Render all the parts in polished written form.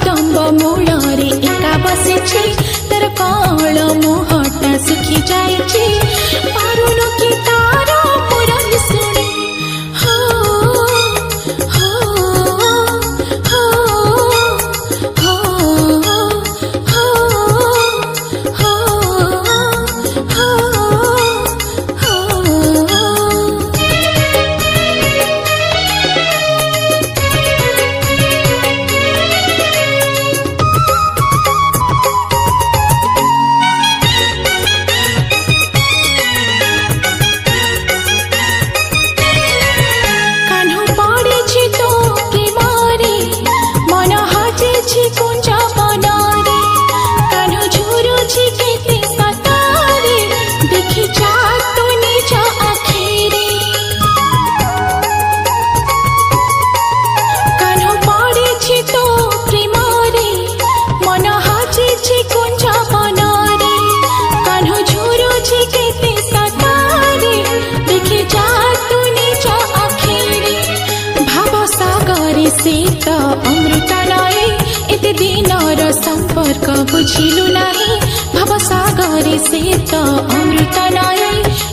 कदम्ब मूलरे एका बसिछि तर कळ मुहटा सुखी जाइछि पारुनु कि तार मुरली सुनी हो हो हो हो हो हो हो अमृत नए एते दिनर संपर्क बुझिलु नाही भवसागरे से त अमृत नए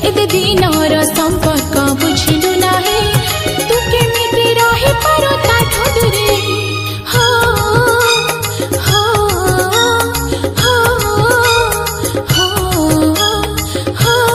एते दिनर संपर्क बुझिलु नाही तू केमिति रहि पारो ताठो दूरे हो हो हो हो हो हो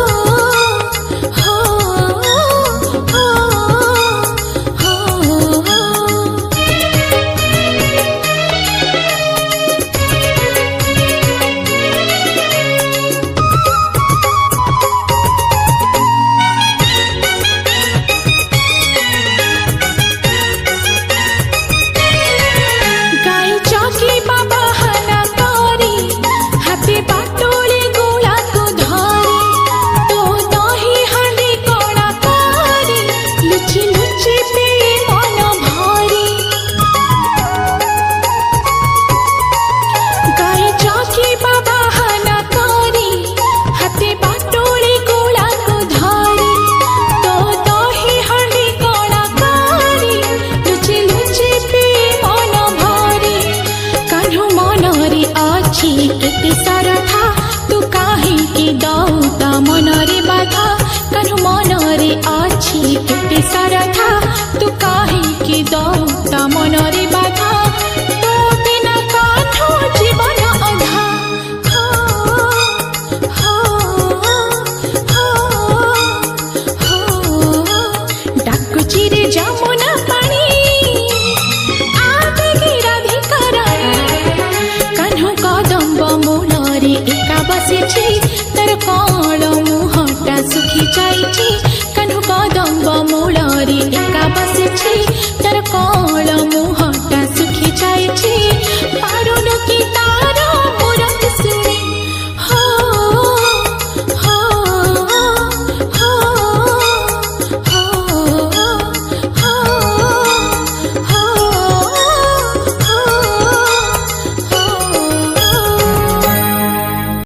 केते सरथा तू काहे के दौता मनरे बाधा कनु मनरे अछि केते सरथा।